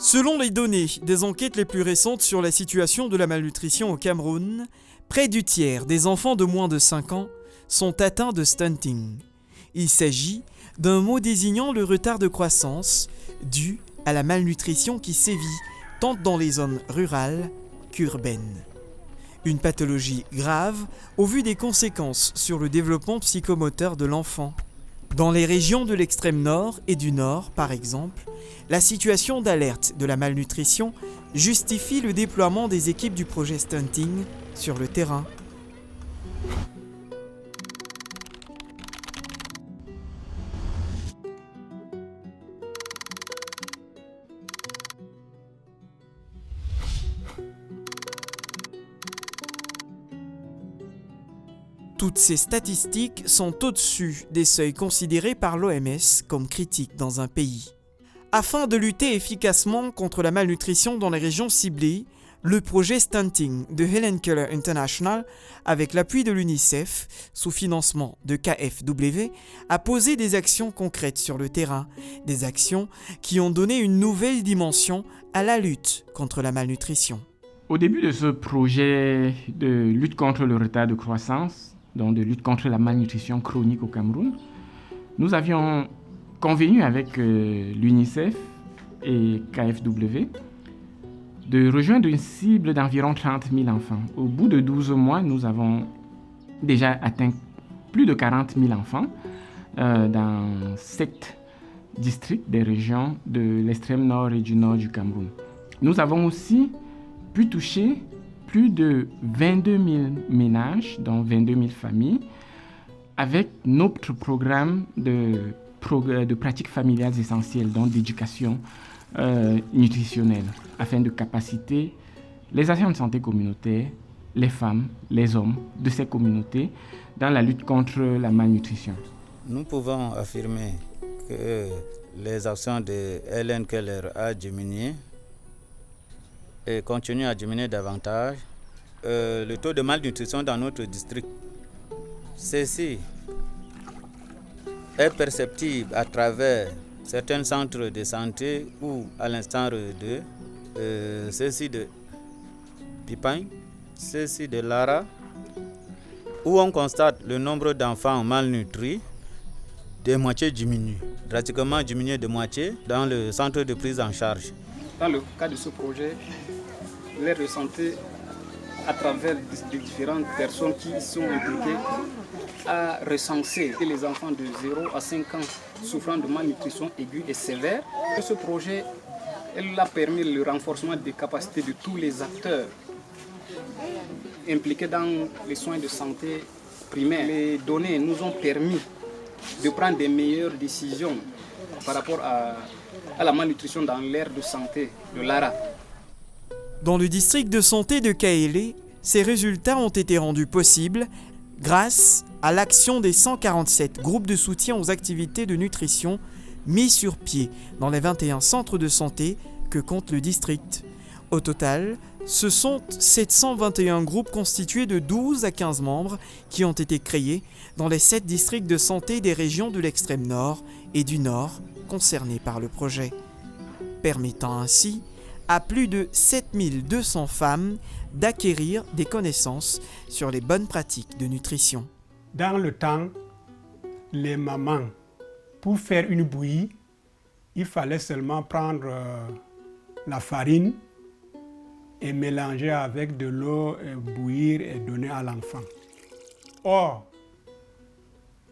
Selon les données des enquêtes les plus récentes sur la situation de la malnutrition au Cameroun, près du tiers des enfants de moins de 5 ans sont atteints de stunting. Il s'agit d'un mot désignant le retard de croissance dû à la malnutrition qui sévit tant dans les zones rurales qu'urbaines. Une pathologie grave au vu des conséquences sur le développement psychomoteur de l'enfant. Dans les régions de l'extrême nord et du nord, par exemple, la situation d'alerte de la malnutrition justifie le déploiement des équipes du projet Stunting sur le terrain. Toutes ces statistiques sont au-dessus des seuils considérés par l'OMS comme critiques dans un pays. Afin de lutter efficacement contre la malnutrition dans les régions ciblées, le projet Stunting de Helen Keller International, avec l'appui de l'UNICEF, sous financement de KfW, a posé des actions concrètes sur le terrain, des actions qui ont donné une nouvelle dimension à la lutte contre la malnutrition. Au début de ce projet de lutte contre le retard de croissance, donc de lutte contre la malnutrition chronique au Cameroun, nous avions convenu avec l'UNICEF et KfW de rejoindre une cible d'environ 30 000 enfants. Au bout de 12 mois, nous avons déjà atteint plus de 40 000 enfants dans 7 districts des régions de l'extrême nord et du nord du Cameroun. Nous avons aussi pu toucher plus de 22 000 ménages, dont 22 000 familles, avec notre programme de pratiques familiales essentielles, donc d'éducation nutritionnelle, afin de capaciter les agents de santé communautaire, les femmes, les hommes de ces communautés dans la lutte contre la malnutrition. Nous pouvons affirmer que les actions de Helen Keller ont diminué et continue à diminuer davantage. Le taux de malnutrition dans notre district, ceci est perceptible à travers certains centres de santé ou à l'instant de ceci de Pipagne, ceci de Lara, où on constate le nombre d'enfants malnutris de moitié diminue, pratiquement diminué de moitié dans le centre de prise en charge. Dans le cas de ce projet, les ressentis à travers les différentes personnes qui sont impliquées à recenser les enfants de 0 à 5 ans souffrant de malnutrition aiguë et sévère. Ce projet a permis le renforcement des capacités de tous les acteurs impliqués dans les soins de santé primaires. Les données nous ont permis de prendre des meilleures décisions par rapport à la malnutrition dans l'aire de santé de Lara. Dans le district de santé de Kaélé, ces résultats ont été rendus possibles grâce à l'action des 147 groupes de soutien aux activités de nutrition mis sur pied dans les 21 centres de santé que compte le district. Au total, ce sont 721 groupes constitués de 12 à 15 membres qui ont été créés dans les 7 districts de santé des régions de l'extrême nord et du nord concernés par le projet, permettant ainsi à plus de 7200 femmes d'acquérir des connaissances sur les bonnes pratiques de nutrition. Dans le temps, les mamans, pour faire une bouillie, il fallait seulement prendre la farine et mélanger avec de l'eau, et bouillir et donner à l'enfant. Or,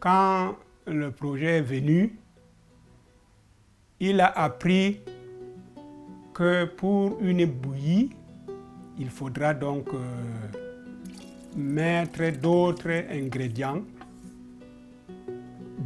quand le projet est venu, il a appris que pour une bouillie, il faudra donc mettre d'autres ingrédients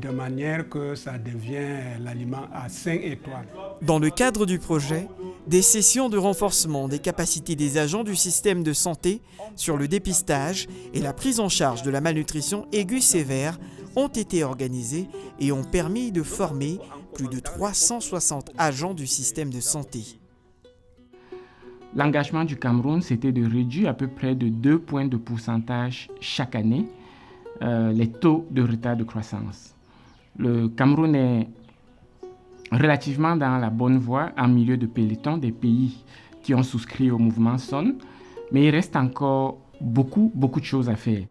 de manière que ça devienne l'aliment à 5 étoiles. Dans le cadre du projet, des sessions de renforcement des capacités des agents du système de santé sur le dépistage et la prise en charge de la malnutrition aiguë sévère ont été organisées et ont permis de former plus de 360 agents du système de santé. L'engagement du Cameroun, c'était de réduire à peu près de 2 points de pourcentage chaque année les taux de retard de croissance. Le Cameroun est relativement dans la bonne voie en milieu de peloton des pays qui ont souscrit au mouvement SON, mais il reste encore beaucoup de choses à faire.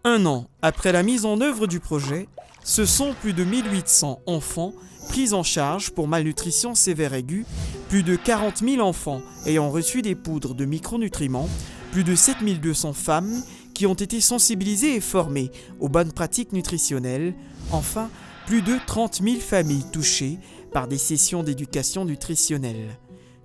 1 an après la mise en œuvre du projet, ce sont plus de 1800 enfants pris en charge pour malnutrition sévère aiguë, plus de 40 000 enfants ayant reçu des poudres de micronutriments, plus de 7200 femmes qui ont été sensibilisées et formées aux bonnes pratiques nutritionnelles, enfin plus de 30 000 familles touchées par des sessions d'éducation nutritionnelle.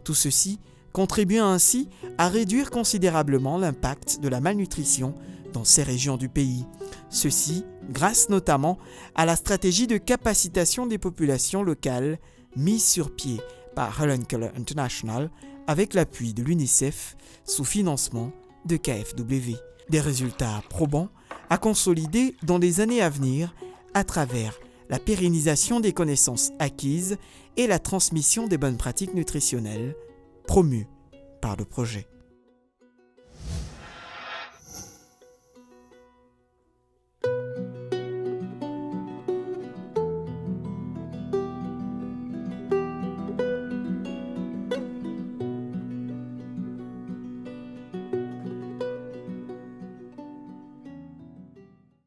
Tout ceci contribue ainsi à réduire considérablement l'impact de la malnutrition dans ces régions du pays. Ceci grâce notamment à la stratégie de capacitation des populations locales mise sur pied par Helen Keller International avec l'appui de l'UNICEF sous financement de KfW. Des résultats probants à consolider dans les années à venir à travers la pérennisation des connaissances acquises et la transmission des bonnes pratiques nutritionnelles promues par le projet.